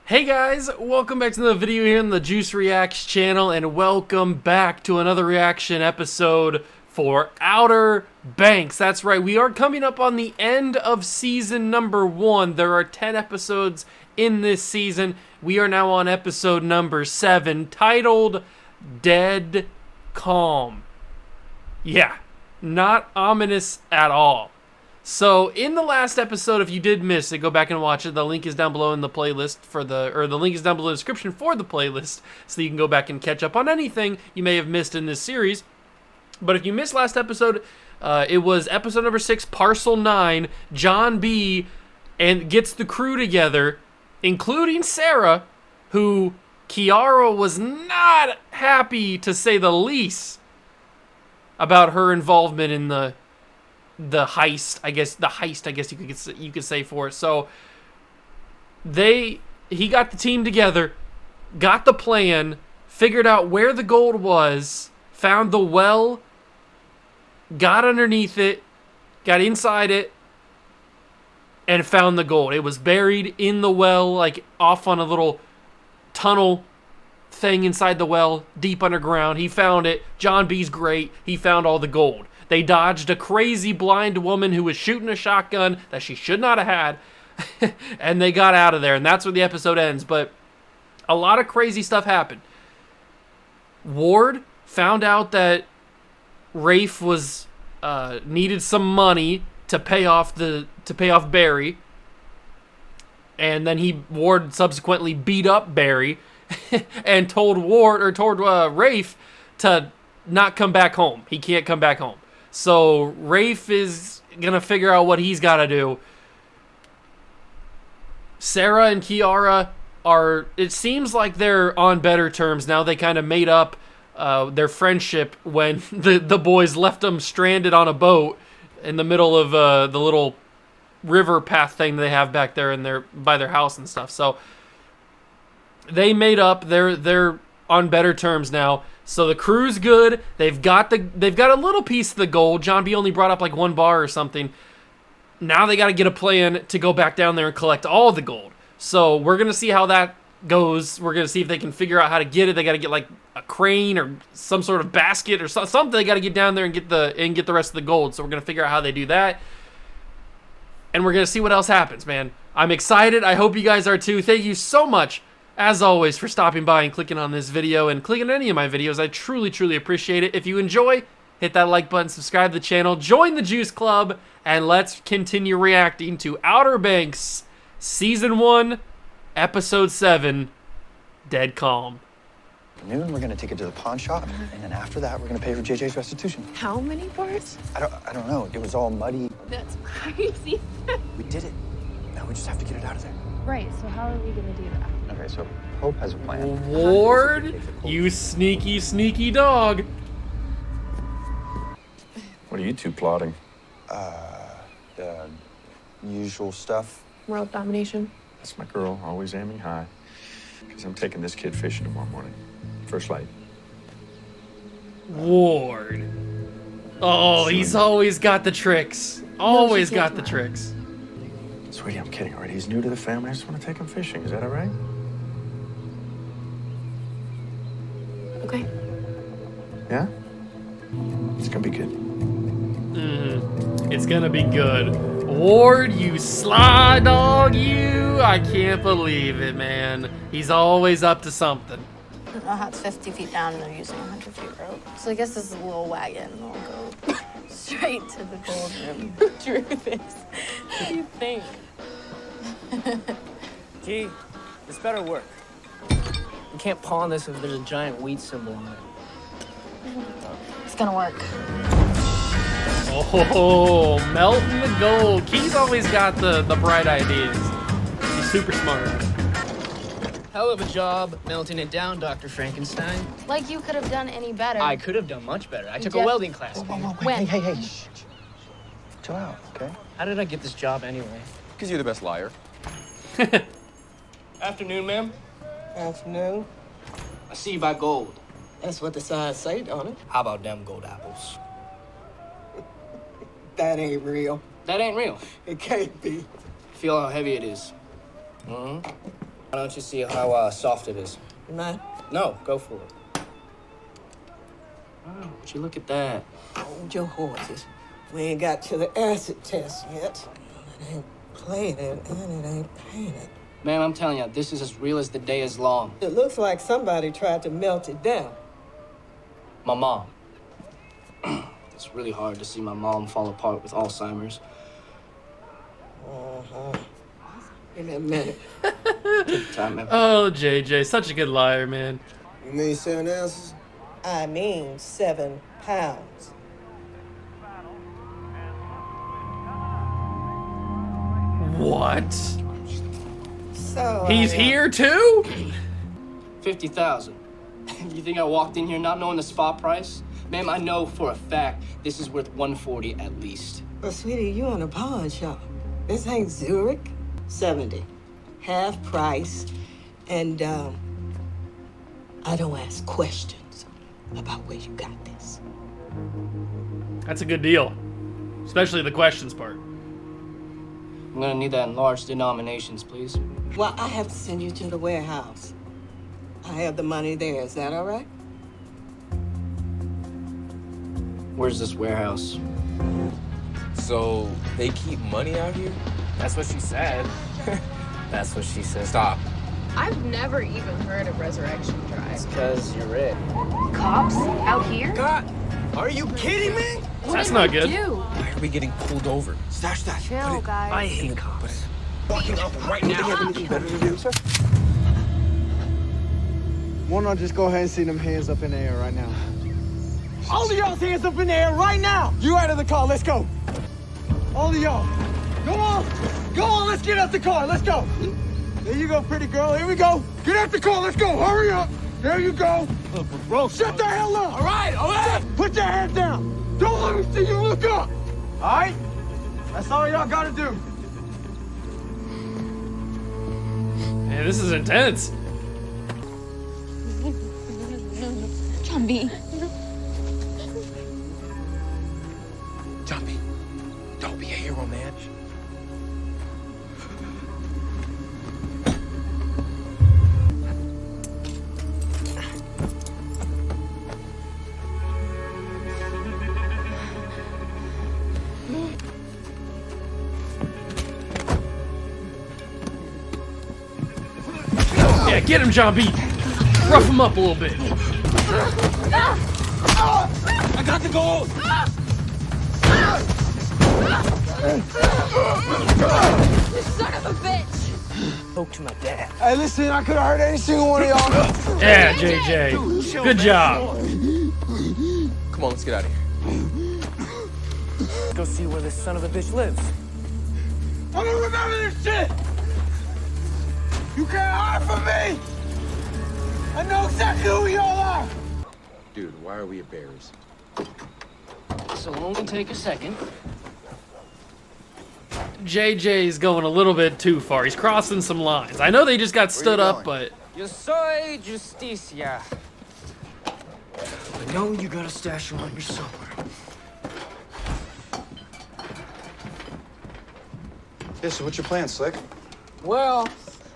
Hey guys, welcome back to another video here on the Juice Reacts channel, and welcome back to another reaction episode for Outer Banks. That's right, we are coming up on the end of season number 1. There are 10 episodes in this season. We are now on episode number 7, titled Dead Calm. Yeah, not ominous at all. So, in the last episode, if you did miss it, go back and watch it. The link is down below in the playlist the link is down below in the description for the playlist, so you can go back and catch up on anything you may have missed in this series. But if you missed last episode, it was episode number 6, Parcel 9. John B. and gets the crew together, including Sarah, who Kiara was not happy, to say the least, about her involvement in the heist, I guess you could say for it. So he got the team together, got the plan, figured out where the gold was, found the well, got underneath it, got inside it, and found the gold. It was buried in the well, like off on a little tunnel thing inside the well, deep underground. He found it. John B's great. He found all the gold. They dodged a crazy blind woman who was shooting a shotgun that she should not have had, and they got out of there, and that's where the episode ends. But a lot of crazy stuff happened. Ward found out that Rafe was needed some money to pay off Barry, and then Ward subsequently beat up Barry and told Rafe to not come back home. He can't come back home. So Rafe is gonna figure out what he's got to do. Sarah and Kiara it seems like they're on better terms now. They kind of made up their friendship when the boys left them stranded on a boat in the middle of the little river path thing they have back there by their house and stuff. So they made up. They're on better terms now. So the crew's good. They've got a little piece of the gold. John B only brought up like 1 bar or something. Now they got to get a plan to go back down there and collect all the gold. So we're gonna see how that goes. We're gonna see if they can figure out how to get it. They got to get like a crane or some sort of basket or something. They got to get down there and get the rest of the gold. So we're gonna figure out how they do that. And we're gonna see what else happens, man. I'm excited. I hope you guys are too. Thank you so much, as always, for stopping by and clicking on this video and clicking on any of my videos. I truly, truly appreciate it. If you enjoy, hit that like button, subscribe to the channel, join the Juice Club, and let's continue reacting to Outer Banks, Season 1, Episode 7, Dead Calm. At noon, we're gonna take it to the pawn shop, and then after that, we're gonna pay for JJ's restitution. How many bars? I don't know. It was all muddy. That's crazy. We did it. Now we just have to get it out of there. Right, so how are we gonna do that? Okay, so Hope has a plan. Ward, you sneaky, sneaky dog. What are you two plotting? The usual stuff. World domination. That's my girl, always aiming high. Because I'm taking this kid fishing tomorrow morning. First light. Ward. Oh, he's always got the tricks. Always got the tricks. Sweetie, I'm kidding, all right? He's new to the family. I just want to take him fishing. Is that all right? Okay. Yeah? It's gonna be good. It's gonna be good. Ward, you sly dog, you. I can't believe it, man. He's always up to something. It's 50 feet down and they're using 100 feet rope. So I guess this is a little wagon and I'll go straight to the gold room. Truth is, what do you think? Key, this better work. You can't pawn this if there's a giant wheat symbol on it. It's gonna work. Oh, melting the gold. Key's always got the bright ideas. He's super smart. Hell of a job melting it down, Dr. Frankenstein. Like you could have done any better. I could have done much better. I took a welding class. When? Hey. Shh. Chill out, okay? How did I get this job anyway? Because you're the best liar. Afternoon, ma'am. Afternoon. I see you buy gold. That's what the signs say, don't it? How about them gold apples? That ain't real. That ain't real. It can't be. Feel how heavy it is. Why don't you see how soft it is? You mind? No, go for it. Oh, would you look at that? Hold your horses. We ain't got to the acid test yet. It ain't plated and it ain't painted. Ma'am, I'm telling you, this is as real as the day is long. It looks like somebody tried to melt it down. My mom. It's really hard to see my mom fall apart with Alzheimer's. Give me a minute. Take time, ma'am. Oh, JJ, such a good liar, man. You mean 7 ounces? I mean 7 pounds. What? So He's here too? 50,000. You think I walked in here not knowing the spot price? Ma'am, I know for a fact this is worth 140 at least. But sweetie, you in a pawn shop. This ain't Zurich. 70. Half price. And I don't ask questions about where you got this. That's a good deal. Especially the questions part. I'm gonna need that in large denominations, please. Well, I have to send you to the warehouse. I have the money there. Is that all right? Where's this warehouse? So they keep money out here? That's what she said. That's what she said. Stop. I've never even heard of Resurrection Drive. Because you're it. Cops out here? God, are you kidding me? That's not good. Why are we getting pulled over? Stash that. Chill, guys. I hate cops. Walking off right now. You have anything better to do, sir? Why not just go ahead and see them hands up in the air right now? All of y'all's hands up in the air right now. You out of the car. Let's go. All of y'all, Go on. Go on. Let's get out the car. Let's go. there you go, pretty girl. Here we go. Get out the car. Let's go. Hurry up. There you go. Bro, Shut the hell up. All right. All right. Put your head down. Don't let me see you look up. All right? That's all y'all gotta do. Man, this is intense. John B. Jumpy. Don't be a hero, man. Yeah, get him, John B. Rough him up a little bit. I got the gold. Son of a bitch! Spoke to my dad. Hey, listen, I could have heard any single one of y'all. Yeah, JJ. Good job. Come on, let's get out of here. Go see where this son of a bitch lives. I don't remember this shit. You can't hide from me. I know exactly who y'all are. Dude, why are we at Barry's? So only take a second. JJ's going a little bit too far. He's crossing some lines. I know they just got stood up, but Yo soy justicia. I know you got a stash around here somewhere. Yeah, so what's your plan, Slick? Well,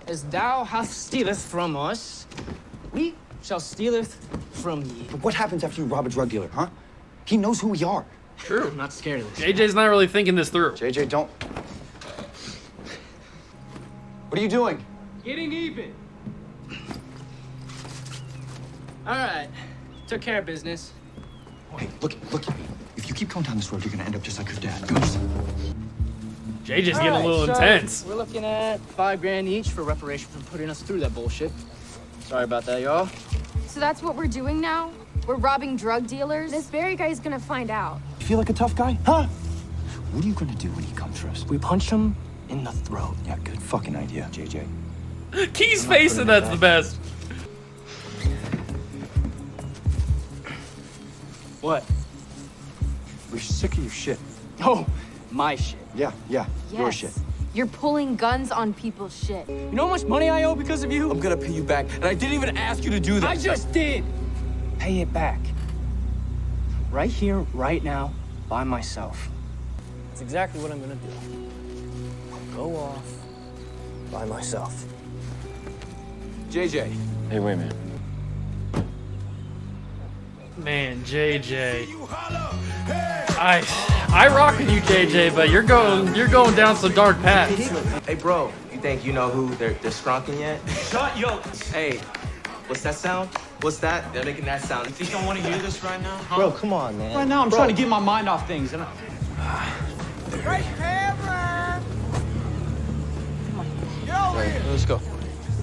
as thou hast stealeth from us, we shall stealeth from ye. But what happens after you rob a drug dealer, huh? He knows who we are. true. I'm not scared of this. JJ's not really thinking this through. JJ, don't. What are you doing? Getting even. All right, took care of business. Hey, look at me. If you keep going down this road, you're gonna end up just like your dad. You understand? JJ's All getting right, a little so intense. We're looking at $5,000 each for reparation for putting us through that bullshit. Sorry about that, y'all. So that's what we're doing now? We're robbing drug dealers? This Barry guy's gonna find out. You feel like a tough guy, huh? What are you gonna do when he comes for us? We punch him in the throat. Yeah, good fucking idea, JJ. Key's face, and that's the best. What? We're sick of your shit. Oh, my shit. Yeah, your shit. You're pulling guns on people's shit. You know how much money I owe because of you? I'm gonna pay you back, and I didn't even ask you to do that. I just did. Pay it back. Right here, right now, by myself. That's exactly what I'm gonna do. I'll go off by myself. JJ. Hey, wait, man. Man, JJ. I rock with you, JJ, but you're going down some dark paths. Hey, bro, you think you know who they're scrunking yet? Shut yo. Hey, what's that sound? What's that? They're making that sound. You don't want to hear this right now? Huh? Bro, come on, man. Right now, I'm trying to get my mind off things. And Right camera! Get over here! Let's go.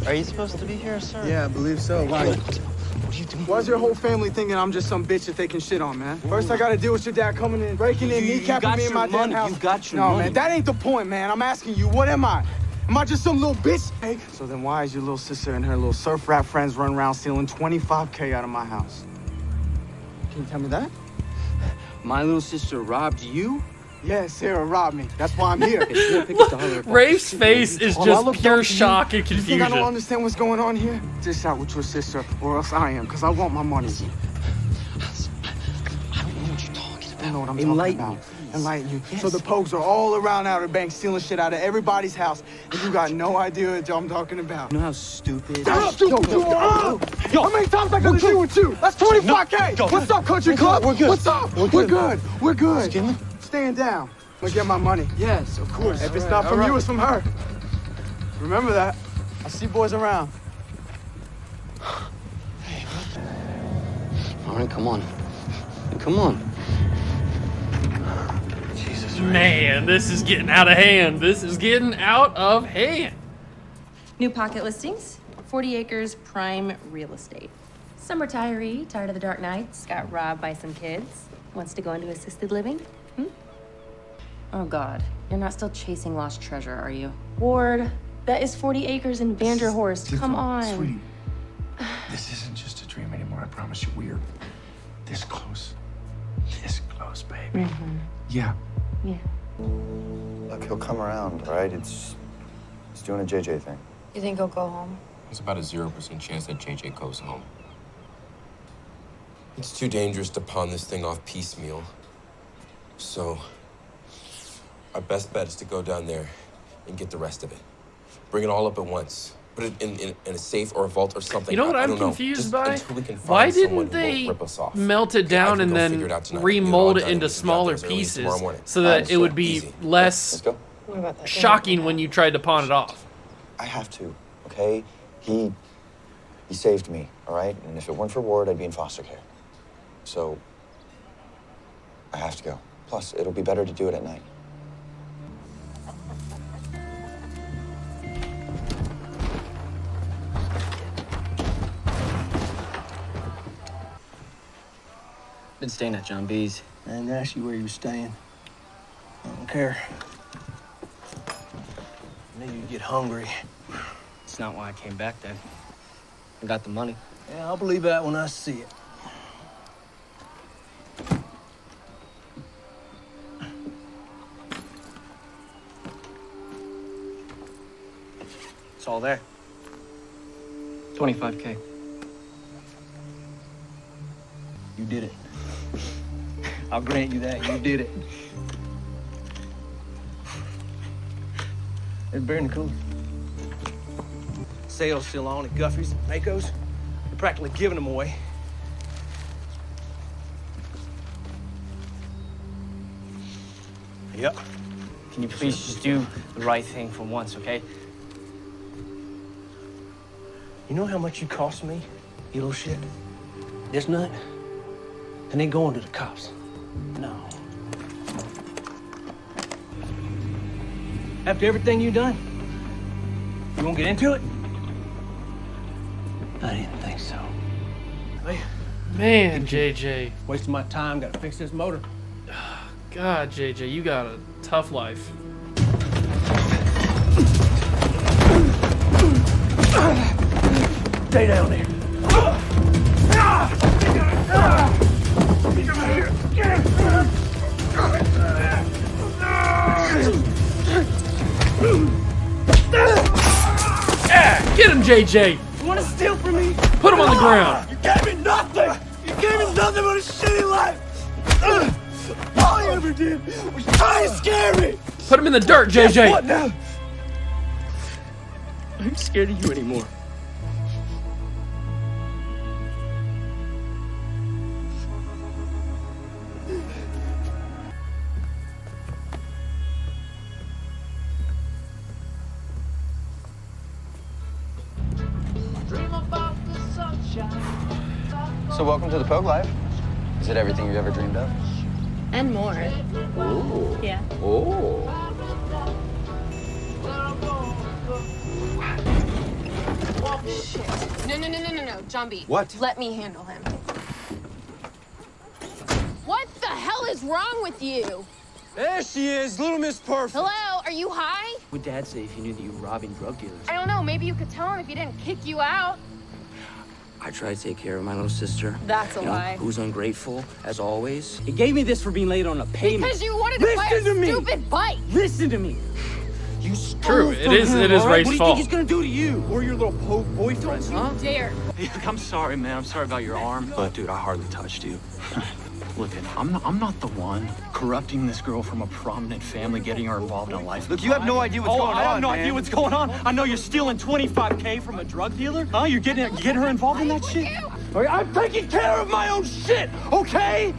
Are you supposed to be here, sir? Yeah, I believe so. Why? What are you doing? Why's your whole family thinking I'm just some bitch that they can shit on, man? First, I gotta deal with your dad coming in, breaking in, kneecapping me in my damn house. You got your no, money. man, that ain't the point, man. I'm asking you, what am I? Am I just some little bitch? Hey, so then why is your little sister and her little surf rap friends running around stealing $25K out of my house? Can you tell me that? My little sister robbed you? Yeah, Sarah robbed me. That's why I'm here. Rafe's face is Well, I just look pure dumb to you? shock and You think I don't confusion. understand what's going on here? Dish out with your sister, or else I am, because I want my money. I don't know what you're talking about. I know what I'm Enlighten talking me, about. Enlighten you. So the Pogues are all around Outer Banks stealing shit out of everybody's house, and you got no idea what I'm talking about. You know how stupid? How stupid you are! How many times I gotta deal with you? That's 25K! What's up, country club? We're good. What's up? We're good. We're good. Skinley? Stand down. I'm gonna get my money. Yes, of course. If it's not from you, it's from her. Remember that. I see boys around. All right, come on. Come on. Jesus. Man, this is getting out of hand. This is getting out of hand. New pocket listings, 40 acres prime real estate. Some retiree, tired of the dark nights, got robbed by some kids, wants to go into assisted living. Oh God, you're not still chasing lost treasure, are you? Ward, that is 40 acres in Vanderhorst, come on. Sweetie, this isn't just a dream anymore, I promise you. We're this close. This close, baby. Yeah. Yeah. Look, he'll come around, right? It's doing a JJ thing. You think he'll go home? There's about a 0% chance that JJ goes home. It's too dangerous to pawn this thing off piecemeal. So, our best bet is to go down there and get the rest of it. Bring it all up at once. Put it in a safe or a vault or something. You know what I I'm don't know. confused Just by? until we can find Why someone didn't who they won't rip us off. melt it down I can and go then figure it out tonight. remold You it know, into I'll smaller drive there as early as pieces tomorrow morning. so that it would be Easy. less Let's go. What about that? shocking when you tried to pawn it off? I have to, okay? He saved me, all right? And if it weren't for Ward, I'd be in foster care. So, I have to go. Plus, it'll be better to do it at night. Been staying at John B's. I didn't ask you where you were staying. I don't care. I knew you'd get hungry. It's not why I came back then. I got the money. Yeah, I'll believe that when I see it. It's all there. 25K. You did it. I'll grant you that. You did it. It's beer in the cooler. Sales still on at Guffey's and Mako's. They're practically giving them away. Yep. Can you please just do the right thing for once, okay? You know how much you cost me, you little shit? This nut? And ain't going to the cops. No. After everything you done, you won't get into it? I didn't think so. Hey, Man, JJ. wasting my time, gotta fix this motor. God, JJ, you got a tough life. Stay down there. Get him, JJ! You wanna steal from me? Put him on the ground! You gave me nothing! You gave me nothing but a shitty life! All you ever did was try to scare me! Put him in the dirt, Guess JJ! what now? I ain't scared of you anymore. So welcome to the Pogue Life. Is it everything you've ever dreamed of? And more. Ooh. Yeah. Oh. Shit. No, John B. What? Let me handle him. What the hell is wrong with you? There she is, Little Miss Perfect. Hello, are you high? Would Dad say if he knew that you were robbing drug dealers? I don't know, maybe you could tell him if he didn't kick you out. I tried to take care of my little sister. That's a lie. Who's ungrateful, as always. He gave me this for being late on a payment. Because you wanted to buy a stupid bike. Listen to me. You stole True, from it is him, Ray's all right? What do you fault. think he's gonna do to you? Or your little boyfriend, huh? Dare. I'm sorry, man. I'm sorry about your arm. But, dude, I hardly touched you. Look, I'm not the one corrupting this girl from a prominent family, getting her involved in a life. Look, you have no idea what's going on, I have no man. idea what's going on. I know you're stealing $25K from a drug dealer. Huh? You're getting her involved in that shit? All right, I'm taking care of my own shit, okay?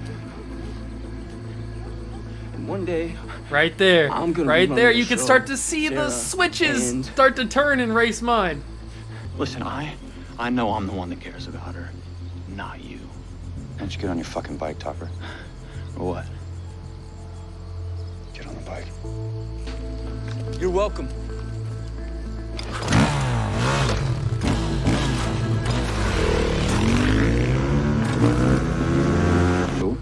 And one day, Right there. I'm gonna Right run there. the You can show, start to see the Sarah, switches and- start to turn in Ray's mind. Listen, I know I'm the one that cares about her, not you. Why don't you get on your fucking bike, Topper? Or what? Get on the bike. You're welcome. Cool?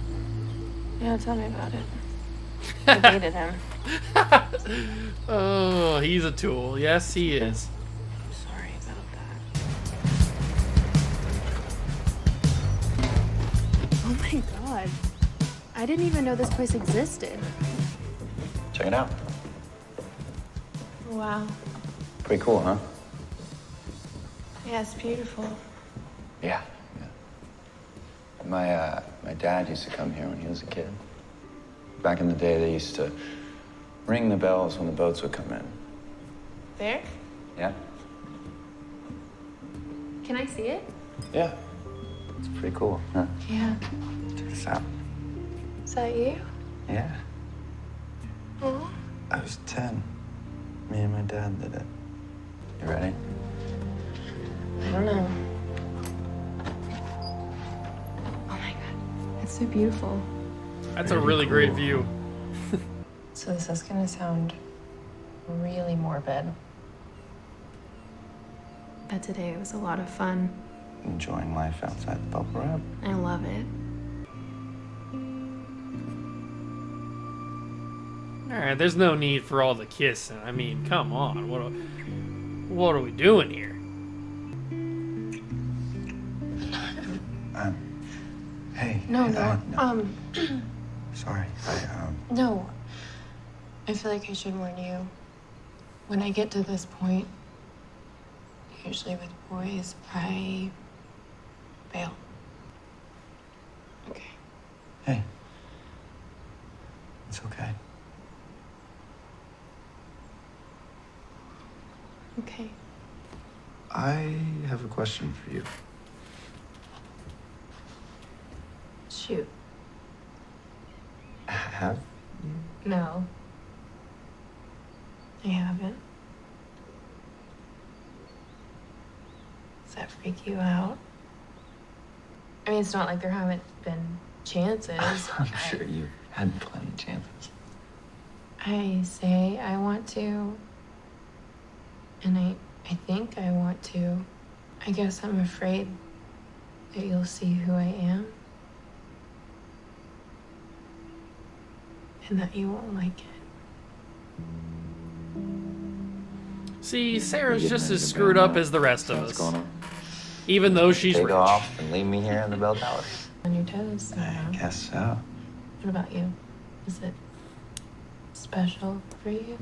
Yeah, tell me about it. I dated him. Oh, he's a tool. Yes, he is. Sorry about that. Oh my god. I didn't even know this place existed. Check it out. Wow. Pretty cool, huh? Yeah, it's beautiful. Yeah. My dad used to come here when he was a kid. Back in the day, they used to ring the bells when the boats would come in. There? Yeah? Can I see it? Yeah. It's pretty cool, huh? Yeah. Check this out. Is that you? Yeah. Oh. I was 10. Me and my dad did it. You ready? I don't know. Oh my god. It's so beautiful. That's a really great view. So this is gonna sound really morbid. But today was a lot of fun. Enjoying life outside the bubble wrap. I love it. All right, there's no need for all the kissing. I mean, come on. What are we doing here? Hey. No. Sorry. No. I feel like I should warn you. When I get to this point, usually with boys, I bail. Okay. Hey. It's okay. Okay. I have a question for you. Shoot. Have No. I haven't. Does that freak you out? I mean, it's not like there haven't been chances. I'm sure you've had plenty of chances. I say I want to. And I think I want to. I guess I'm afraid that you'll see who I am. And that you won't like it. See, Sarah's just as screwed up as the rest of us. Even though she's Take rich. off and leave me here in the bell tower. On your toes. I guess so. What about you? Is it special for you?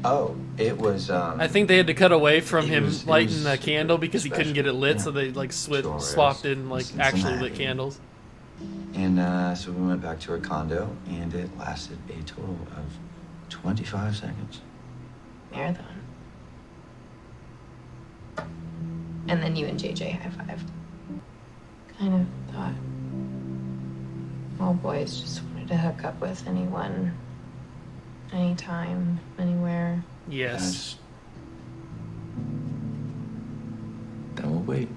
Oh, it was. I think they had to cut away from him was- it lighting was the candle because he couldn't get it lit, so they like swapped in like actually lit candles. And so we went back to our condo, and it lasted a total of 25 seconds. Marathon. And then you and JJ high-fived. Kind of thought all boys just wanted to hook up with anyone, anytime, anywhere. Yes. Then we'll wait.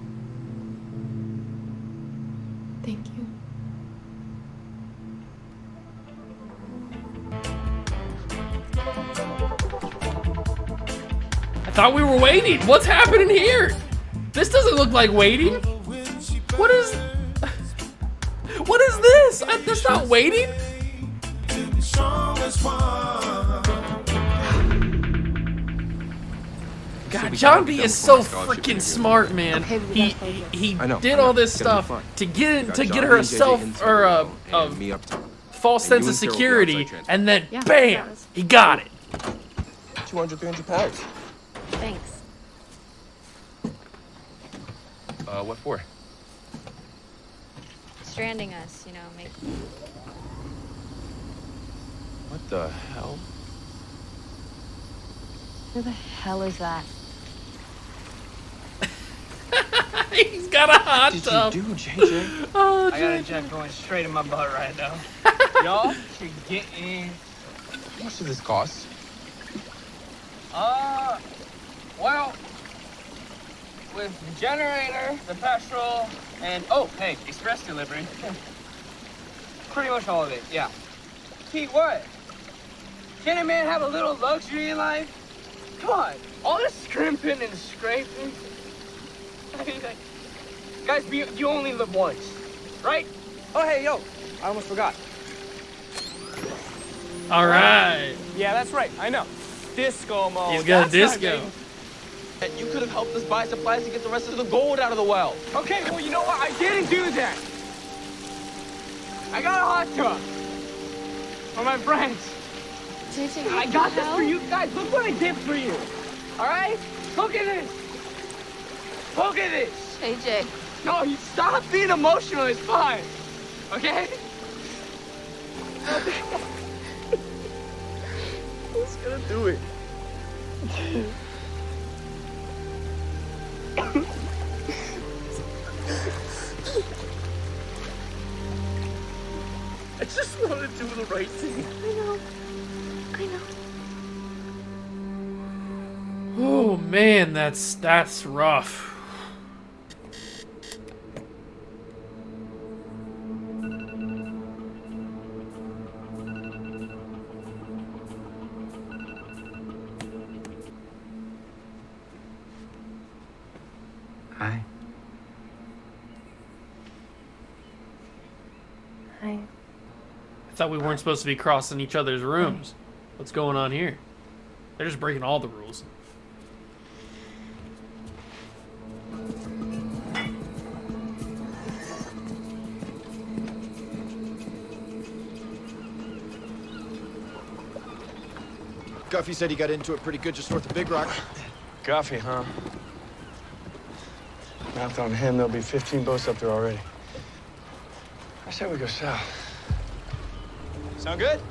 Thank you. I thought we were waiting. What's happening here? This doesn't look like waiting. What is this? That's not waiting. God, John B is so freaking smart, man. He did all this stuff to get her a self or a false sense of security, and then bam, he got it. 200, 300 pounds. Thanks. What for? Stranding us, you know, make. What the hell? Who the hell is that? He's got a hot tub. What did you do, JJ? Oh, I got a jet going straight in my butt right now. Y'all should get in. How much did this cost? Well, with the generator, the petrol, and oh, hey, express delivery. Pretty much all of it, yeah. Pete, what? Can a man have a little luxury in life? Come on, all this scrimping and scraping. I mean, like, guys, you only live once, right? Oh, hey, yo, I almost forgot. All right. Yeah, that's right, I know. Disco mode. He's got a That's disco. right, And you could have helped us buy supplies to get the rest of the gold out of the well. baby. Okay, well, you know what? I didn't do that. I got a hot tub for my friends. JJ, I got this for you guys. Look what I did for you. All right? Look at this. Look at this. JJ. No, you stop being emotional. It's fine. Okay? Who's gonna do it? I just want to do the right thing. I know. Oh man, that's rough. Hi. Hi. I thought we weren't supposed to be crossing each other's rooms. What's going on here? They're just breaking all the rules. Guffey said he got into it pretty good just north of Big Rock. Guffey, huh? Math on him, there'll be 15 boats up there already. I say we go south. Sound good?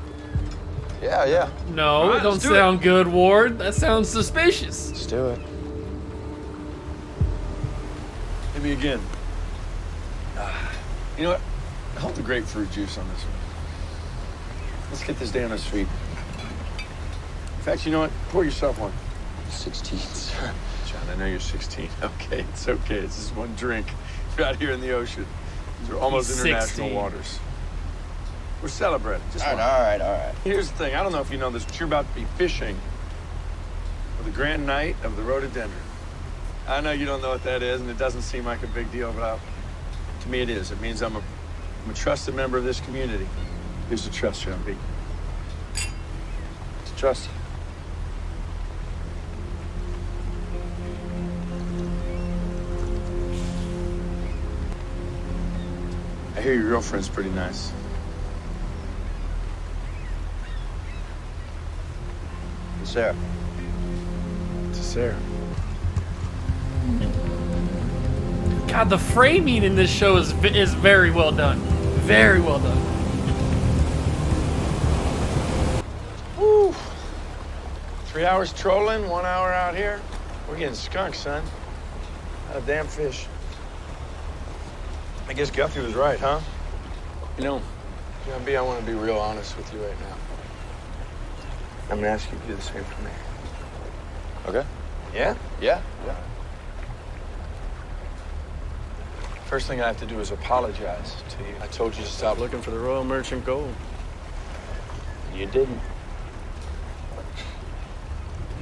Yeah. No, All right, don't let's do sound good, Ward. That sounds suspicious. Let's do it. Hit me again. You know what? Hold the grapefruit juice on this one. Let's get this day on his feet. In fact, you know what? Pour yourself one. 16, sir. John, I know you're 16. Okay, it's okay. It's just one drink. You're out here in the ocean. These are almost He's international 16. waters. We're celebrating. Just All one. right. Here's the thing. I don't know if you know this, but you're about to be fishing for the Grand Knight of the Rhododendron. I know you don't know what that is, and it doesn't seem like a big deal, but to me it is. It means I'm a trusted member of this community. Here's the trust, John B. It's trust. I hear your girlfriend's pretty nice. Sarah. To Sarah. God, the framing in this show is very well done. Very well done. Woo! 3 hours trolling, 1 hour out here. We're getting skunked, son. Not a damn fish. I guess Guffey was right, huh? You know, John B, I want to be real honest with you right now. I'm gonna ask you to do the same for me. Okay. Yeah? Yeah. First thing I have to do is apologize to you. I told you to stop looking for the Royal Merchant Gold. You didn't.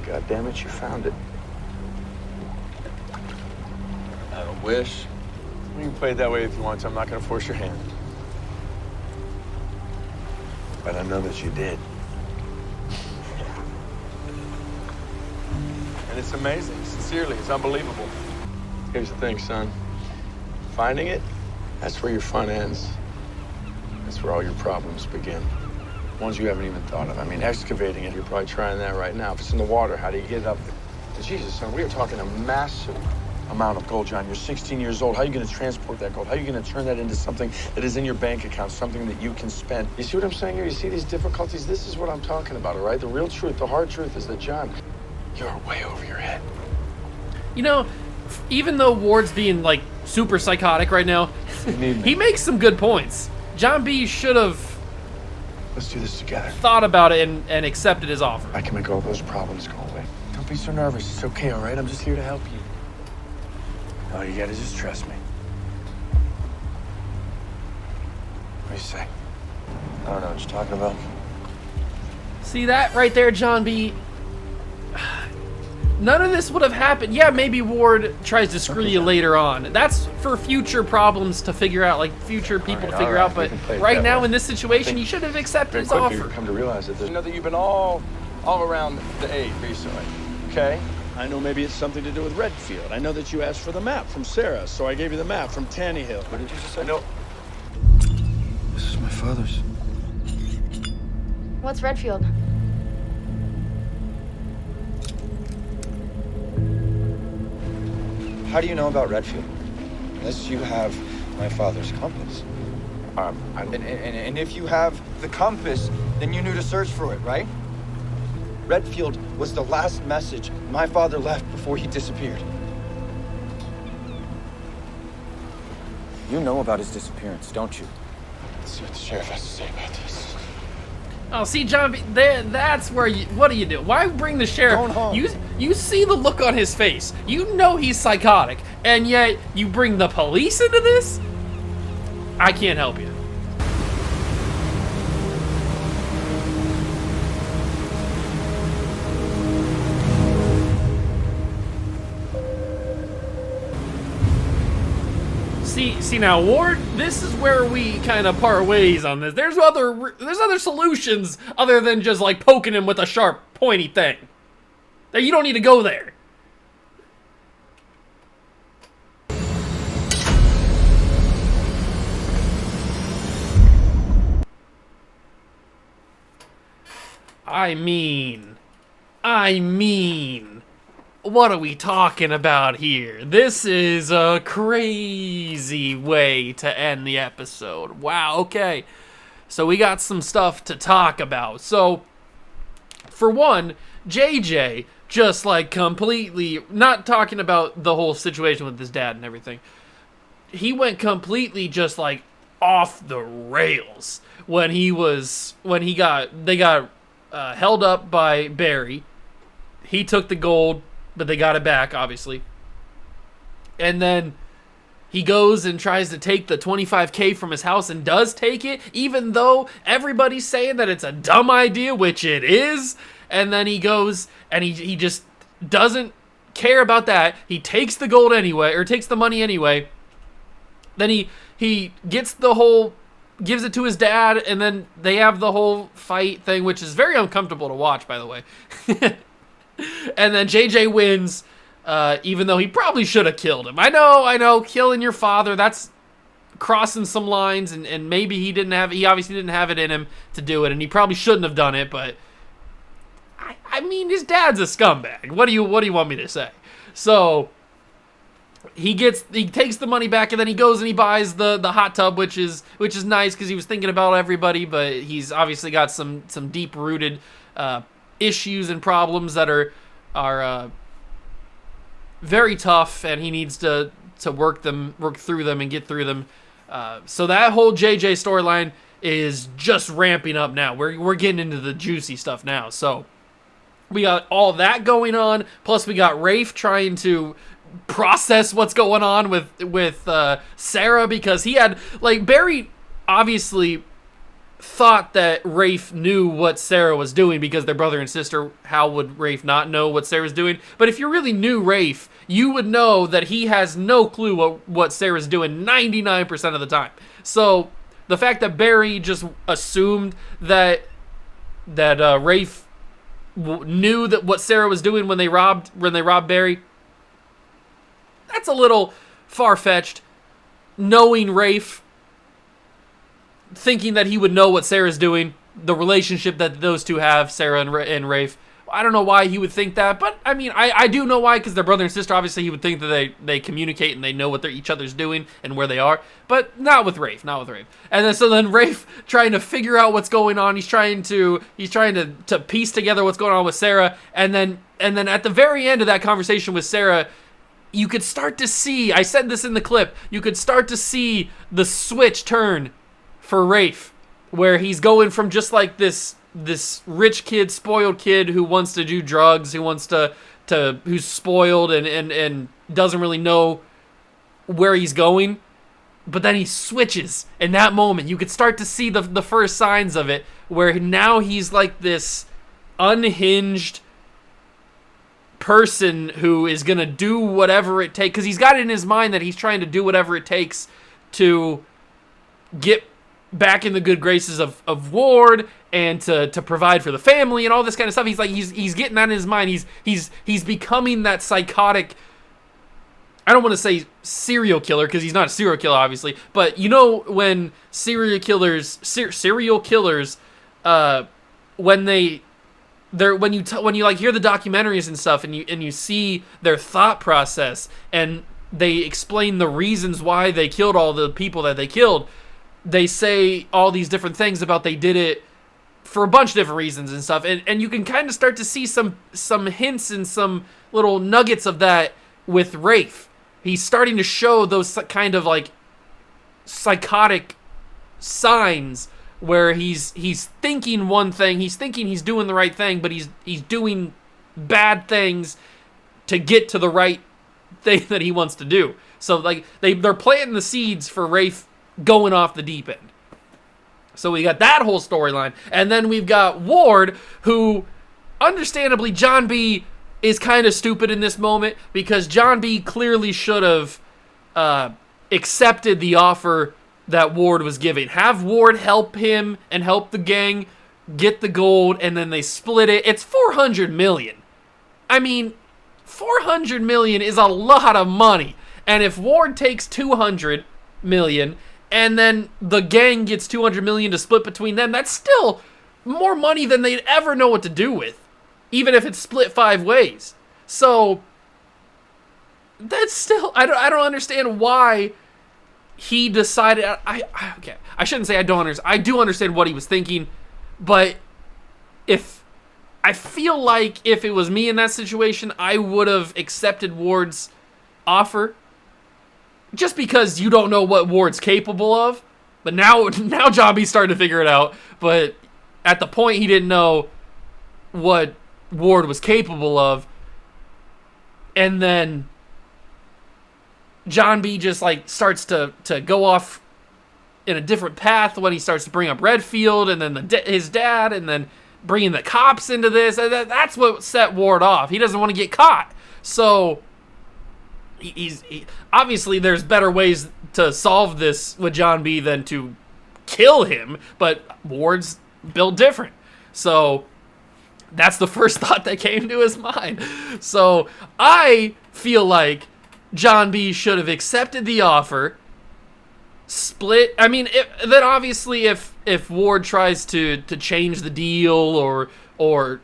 God damn it, you found it. I don't wish. You can play it that way if you want to. I'm not going to force your hand. But I know that you did. And it's amazing. Sincerely, it's unbelievable. Here's the thing, son. Finding it, that's where your fun ends. That's where all your problems begin. Ones you haven't even thought of. I mean, excavating it, you're probably trying that right now. If it's in the water, how do you get it up? Jesus, son, we are talking a massive amount of gold, John. You're 16 years old. How are you going to transport that gold? How are you going to turn that into something that is in your bank account, something that you can spend? You see what I'm saying here? You see these difficulties? This is what I'm talking about, all right? The real truth, the hard truth is that, John, you're way over your head. You know, even though Ward's being, like, super psychotic right now, he makes some good points. John B. should have... Let's do this together. Thought about it and accepted his offer. I can make all those problems go away. Don't be so nervous. It's okay, all right? I'm just here to help you. All you gotta just trust me. What do you say? I don't know what you're talking about. See that right there, John B? None of this would have happened. Yeah, maybe Ward tries to screw you later on. That's for future problems to figure out, like future people to figure out. But right now in this situation, you should have accepted his offer. Come to realize that you know that you've been all around the aid recently, okay? I know maybe it's something to do with Redfield. I know that you asked for the map from Sarah, so I gave you the map from Tannehill. What did you just say? No. This is my father's. What's Redfield? How do you know about Redfield? Unless you have my father's compass. And if you have the compass, then you knew to search for it, right? Redfield was the last message my father left before he disappeared. You know about his disappearance, don't you? Let's see what the sheriff has to say about this. Oh, see, John B, that's where you... What do you do? Why bring the sheriff? Going home. You see the look on his face. You know he's psychotic. And yet, you bring the police into this? I can't help you. See now, Ward, this is where we kind of part ways on this. There's other solutions other than just like poking him with a sharp, pointy thing. You don't need to go there. I mean, what are we talking about here? This is a crazy way to end the episode. Wow, okay. So we got some stuff to talk about. So, for one, JJ just like completely, not talking about the whole situation with his dad and everything. He went completely just like off the rails when they got held up by Barry. He took the gold, but they got it back, obviously. And then he goes and tries to take the $25K from his house and does take it, even though everybody's saying that it's a dumb idea, which it is. And then he goes and he just doesn't care about that. He takes the gold anyway, or takes the money anyway. Then he gives it to his dad, and then they have the whole fight thing, which is very uncomfortable to watch, by the way. And then JJ wins, even though he probably should have killed him. I know, killing your father, that's crossing some lines, and maybe he obviously didn't have it in him to do it, and he probably shouldn't have done it, but I mean, his dad's a scumbag. What do you want me to say? So he takes the money back, and then he goes and he buys the hot tub, which is nice because he was thinking about everybody, but he's obviously got some deep rooted issues and problems that are very tough, and he needs to work through them and get through them. So that whole JJ storyline is just ramping up now. We're getting into the juicy stuff now. So we got all that going on, plus we got Rafe trying to process what's going on with Sarah, because he had, like, Barry obviously thought that Rafe knew what Sarah was doing because they're brother and sister. How would Rafe not know what Sarah's doing? But if you really knew Rafe, you would know that he has no clue what Sarah's doing 99% of the time. So the fact that Barry just assumed that Rafe knew that what Sarah was doing when they robbed Barry, that's a little far-fetched. Knowing Rafe, thinking that he would know what Sarah's doing, the relationship that those two have, Sarah and Rafe. I don't know why he would think that, but I mean, I do know why, because they're brother and sister. Obviously, he would think that they communicate and they know what each other's doing and where they are, but not with Rafe. And then Rafe trying to figure out what's going on. He's trying to piece together what's going on with Sarah, and then at the very end of that conversation with Sarah, you could start to see, I said this in the clip, you could start to see the switch turn for Rafe, where he's going from just like this rich kid, spoiled kid who wants to do drugs, who's spoiled and doesn't really know where he's going, but then he switches in that moment. You could start to see the first signs of it, where now he's like this unhinged person who is gonna do whatever it takes, because he's got it in his mind that he's trying to do whatever it takes to get back in the good graces of Ward and to provide for the family and all this kind of stuff. He's like, he's getting that in his mind. He's becoming that psychotic, I don't want to say serial killer, because he's not a serial killer, obviously, but you know when serial killers when you like hear the documentaries and stuff, and you see their thought process, and they explain the reasons why they killed all the people that they killed. They say all these different things about they did it for a bunch of different reasons and stuff. And you can kind of start to see some hints and some little nuggets of that with Rafe. He's starting to show those kind of like psychotic signs where he's thinking one thing, he's thinking he's doing the right thing, but he's doing bad things to get to the right thing that he wants to do. So like they're planting the seeds for Rafe going off the deep end. So we got that whole storyline. And then we've got Ward, who, understandably, John B. is kind of stupid in this moment, because John B. clearly should have accepted the offer that Ward was giving. Have Ward help him and help the gang get the gold, and then they split it. It's $400 million. I mean, $400 million is a lot of money. And if Ward takes $200 million, and then the gang gets $200 million to split between them, that's still more money than they'd ever know what to do with, even if it's split 5 ways. So that's still, I don't understand why he decided. Okay, I shouldn't say I don't understand. I do understand what he was thinking, but I feel like if it was me in that situation, I would have accepted Ward's offer. Just because you don't know what Ward's capable of. But now John B's starting to figure it out. But at the point he didn't know what Ward was capable of. And then John B just like starts to go off in a different path when he starts to bring up Redfield and then his dad, and then bringing the cops into this. That's what set Ward off. He doesn't want to get caught. So obviously there's better ways to solve this with John B than to kill him, but Ward's built different. So that's the first thought that came to his mind. So I feel like John B should have accepted the offer, split. I mean, then obviously if Ward tries to change the deal or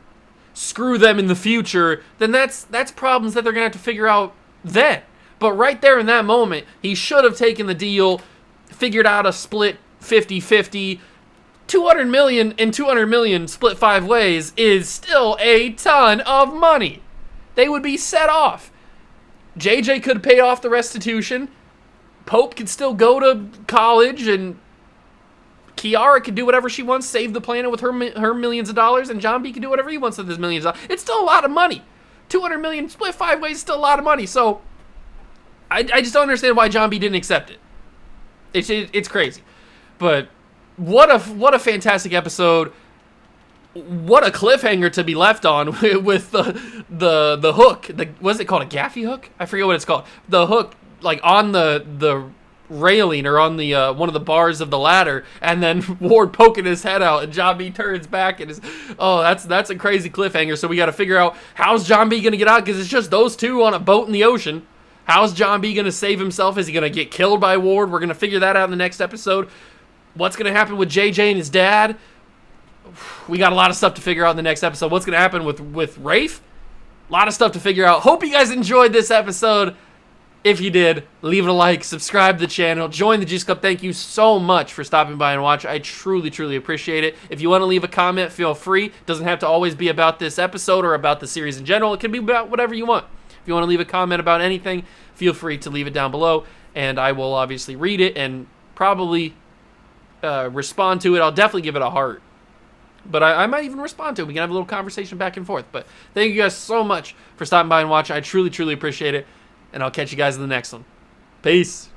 screw them in the future, then that's problems that they're gonna have to figure out then. But right there in that moment, he should have taken the deal, figured out a split 50-50. $200 million and $200 million split 5 ways is still a ton of money. They would be set off. JJ could have paid off the restitution. Pope could still go to college, and Kiara could do whatever she wants, save the planet with her millions of dollars, and John B could do whatever he wants with his millions of dollars. It's still a lot of money. $200 million split 5 ways is still a lot of money. So I just don't understand why John B didn't accept it. It's crazy. But what a fantastic episode. What a cliffhanger to be left on with the hook. What's it called? A gaffy hook? I forget what it's called. The hook like on the railing or on the one of the bars of the ladder, and then Ward poking his head out, and John B turns back and is, oh, that's a crazy cliffhanger. So we got to figure out how's John B gonna get out, because it's just those two on a boat in the ocean. How's John B gonna save himself? Is he gonna get killed by Ward? We're gonna figure that out in the next episode. What's gonna happen with JJ and his dad? We got a lot of stuff to figure out in the next episode. What's gonna happen with Rafe? A lot of stuff to figure out. Hope you guys enjoyed this episode. If you did, leave it a like, subscribe to the channel, join the Juice Club. Thank you so much for stopping by and watch. I truly, truly appreciate it. If you want to leave a comment, feel free. It doesn't have to always be about this episode or about the series in general. It can be about whatever you want. If you want to leave a comment about anything, feel free to leave it down below, and I will obviously read it and probably respond to it. I'll definitely give it a heart. But I might even respond to it. We can have a little conversation back and forth. But thank you guys so much for stopping by and watching. I truly, truly appreciate it. And I'll catch you guys in the next one. Peace.